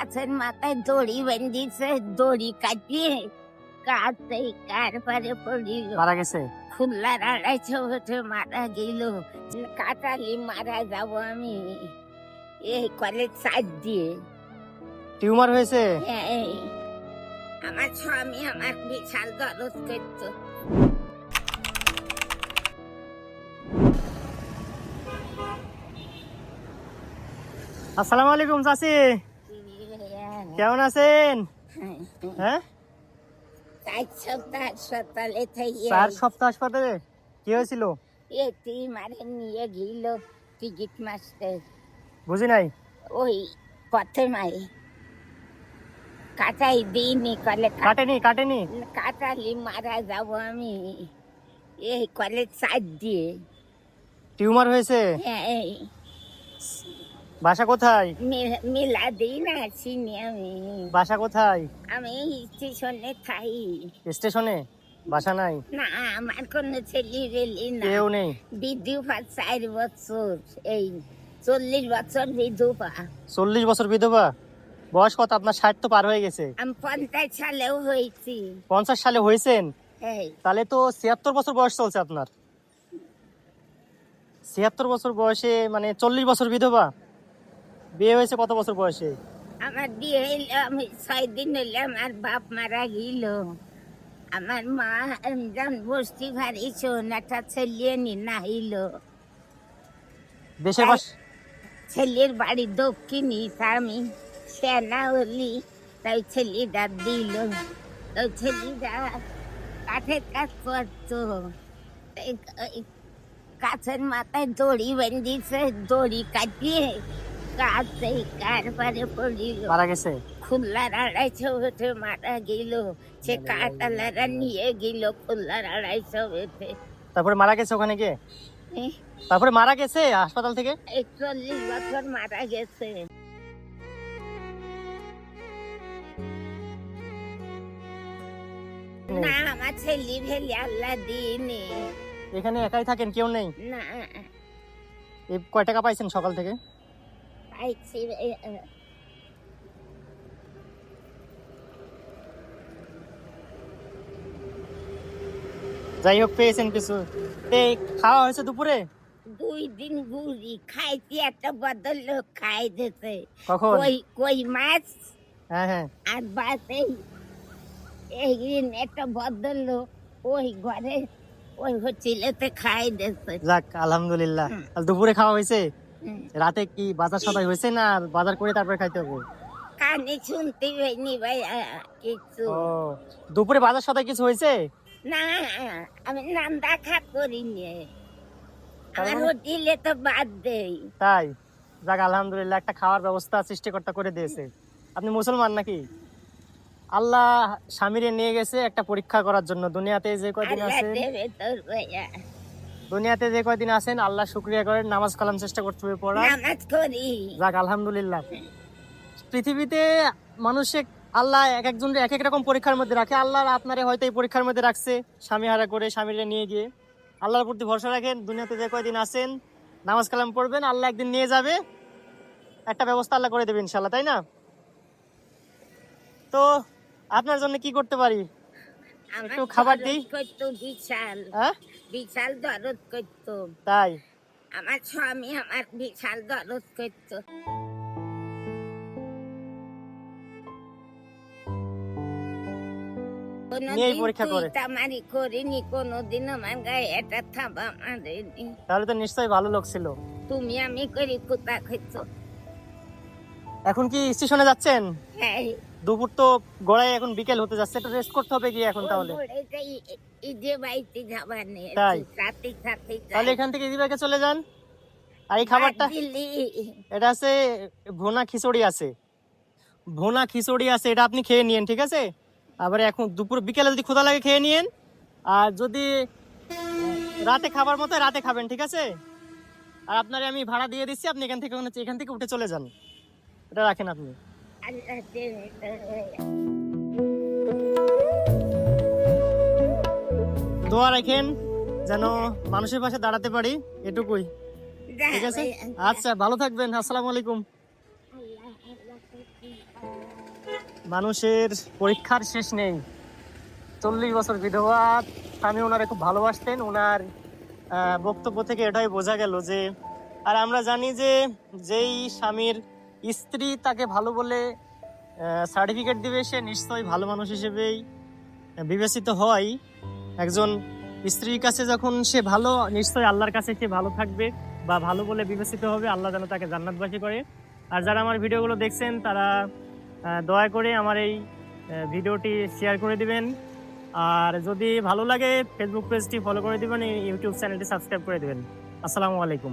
গাছের মাথায় দড়ি বেঁধেছে, দড়ি কাটিয়ে কাটতেই কার পারে পড়িল, মারা গেছে। খুলনার 250 বছর মারা গেল। কাটালি মারা যাব আমি এই কলেজ সাইড দিয়ে। টিউমার হয়েছে। এই আমার স্বামী আমার বিশাল দরদ করতো। আসসালামু আলাইকুম চাচি, কেমন আছেন? হ্যাঁ, 4 সপ্তাহ হাসপাতালে থেকে 4 সপ্তাহ হাসপাতালে। কি হয়েছিল? এটি মারে নিয়ে গেল টিকিট মাস্টার। বুঝি নাই। ওই পথে মারে কাটাই দিইনি, কলে কাটেনি কাটেনি। কাটালি মারা যাব আমি এই কলেজ সাইড দিয়ে। টিউমার হয়েছে। এই বাসা কোথায়? মিলা দিই না, চিনি আমি। বাসা কোথায়? আমি স্টেশনে থাই। স্টেশনে বাসা নাই? না, আমার কোনো ছেলে রেলি না, কেউ নেই। বিধবা 4 বছর, এই 40 বছর বিধবা। 40 বছর বিধবা? বয়স কত আপনার? 60 তো পার হয়ে গেছে। আমি 50 সালেও হয়েছি। 50 সালে হয়েছেন? এই তাহলে তো 76 বছর বয়স চলছে আপনার। 76 বছর বয়সে মানে 40 বছর বিধবা। বিয়ে হয়েছে কত বছর বয়সে? আমার বিয়ে হইল, আমি 6 দিন হইলে আমার বাপ মারা গেল। আমার মা রমজান বস্তি ভারী একটা ছেলে নি না হইল। দেশের বাস ছেলের বাড়ি দক্ষিণী, আমি সেনা হলি, তাই ছেলেটা দিল। তাই ছেলেটা কাঠের কাজ করতো। গাছের মাথায় দড়ি বেঁধেছে, দড়ি কাটিয়ে কাটতেই কার পারে পড়িল। মারা গেছে। খুলনার 250 বছর মারা গেল। সে কাটালারা নিয়ে গেল খুলনার 250 বছর। তারপরে মারা গেছে ওখানে গিয়ে? তারপরে মারা গেছে হাসপাতাল থেকে? 41 বছর মারা গেছে। না, আমার ছেলে ভেলে আল্লাহ দিনে। এখানে একাই থাকেন, কেউ নেই? না, এই কয় টাকা পাইছেন সকাল থেকে? পাইছি যাই হোক, পেয়েছেন কিছু। খাওয়া হয়েছে দুপুরে? 2 দিন ঘুরি খাইছি, একটা বদল লোক খাই দিতে। কখন? কই মাছ হ্যাঁ হ্যাঁ। আর বাসে এই একটা বদল লোক ওই ঘরে ওই হোটেলেতে খাই দিতে। যাক আলহামদুলিল্লাহ। আর দুপুরে খাওয়া হয়েছে? হুম। রাতে কি বাজার সদাই হয়েছে না বাজার করে তারপরে খাইতে হবে? কানে শুনতে হয়নি ভাই কিছু। ও, দুপুরে বাজার সদাই কিছু হয়েছে? না, আমি নান্দা খা করিনি, তার আমার মানে? হোটেলে তো বাদ দেই। তাই? যাক আলহামদুলিল্লাহ, একটা খাওয়ার ব্যবস্থা সৃষ্টিকর্তা করে দিয়েছে। আপনি মুসলমান নাকি? আল্লাহ স্বামীরে নিয়ে গেছে একটা পরীক্ষা করার জন্য। দুনিয়াতে যে কয়দিন আল্লাহ আছেন, দেবে তোর ভাইয়া। দুনিয়াতে যে কয়দিন আছেন আল্লাহ শুকরিয়া করেন, নামাজ কালাম চেষ্টা করতে হবে পড়া। নামাজ করি। যাক আলহামদুলিল্লাহ। পৃথিবীতে মানুষে আল্লাহ এক একজনকে এক এক রকম পরীক্ষার মধ্যে রাখে। আল্লাহ আপনারে হয়তো এই পরীক্ষার মধ্যে রাখছে স্বামী হারা করে, স্বামীরে নিয়ে গিয়ে। আল্লাহর প্রতি ভরসা রাখেন, দুনিয়াতে যে কয়দিন আছেন নামাজ কালাম পড়বেন, আল্লাহ একদিন নিয়ে যাবে, একটা ব্যবস্থা আল্লাহ করে দেবে ইনশাল্লাহ, তাই না? তো আপনার জন্য কি করতে পারি? একটু খাবার দিই? করতো বিশাল, হ্যাঁ, বিশাল দরদ করতো। তাই? আমার স্বামী আমার বিশাল দরদ করতো। নিয়েই পরীক্ষা করে। তামারি করিনি কোনোদিন, আমার গায়ে এটা থাবা মারেনি। তাহলে তো নিশ্চয়ই ভালো লোক ছিল। তুমি আমি করি কুতা খেতো। এখন কি স্টেশনে যাচ্ছেন? হ্যাঁ, দুপুর তো গড়ায়, এখন বিকেল হতে যাচ্ছে, একটু রেস্ট করতে হবে গিয়ে এখন। তাহলে ঈদে বাড়িতে যাবার নেই, তাই? সাথে সাথে তাহলে এখান থেকে ইদিবাগে চলে যান। আর এই খাবারটা, এটা আছে ভুনা খিচুড়ি আছে, ভুনা খিচুড়ি আছে, এটা আপনি খেয়ে নিয়েন, ঠিক আছে? আবার এখন দুপুর বিকেলে যদি ক্ষুধা লাগে খেয়ে নিয়েন। আর যদি রাতে খাবার মতো রাতে খাবেন, ঠিক আছে? আর আপনারে আমি ভাড়া দিয়ে দিচ্ছি, আপনি এখান থেকে উঠে চলে যান। এটা রাখেন আপনি। দোয়া রাখেন যেন মানুষের পাশে দাঁড়াতে পারি, এটুকুই, ঠিক আছে? আচ্ছা, ভালো থাকবেন। আসসালামু আলাইকুম। মানুষের পরীক্ষার শেষ নেই। 40 বছর বিধবা স্বামী ওনারে খুব ভালোবাসতেন। ওনার বক্তব্য থেকে এটাই বোঝা গেল যে, আর আমরা জানি যে যেই স্বামীর স্ত্রী তাকে ভালো বলে সার্টিফিকেট দিবে, সে নিশ্চয়ই ভালো মানুষ হিসেবেই বিবেচিত হয়। একজন স্ত্রীর কাছে যখন সে ভালো, নিশ্চয়ই আল্লাহর কাছে সে ভালো থাকবে বা ভালো বলে বিবেচিত হবে। আল্লাহ যেন তাকে জান্নাতবাসী করে। আর যারা আমার ভিডিওগুলো দেখছেন তারা দয়া করে আমার এই ভিডিওটি শেয়ার করে দিবেন। আর যদি ভালো লাগে ফেসবুক পেজটি ফলো করে দিবেন, ইউটিউব চ্যানেলটি সাবস্ক্রাইব করে দিবেন। আসসালামু আলাইকুম।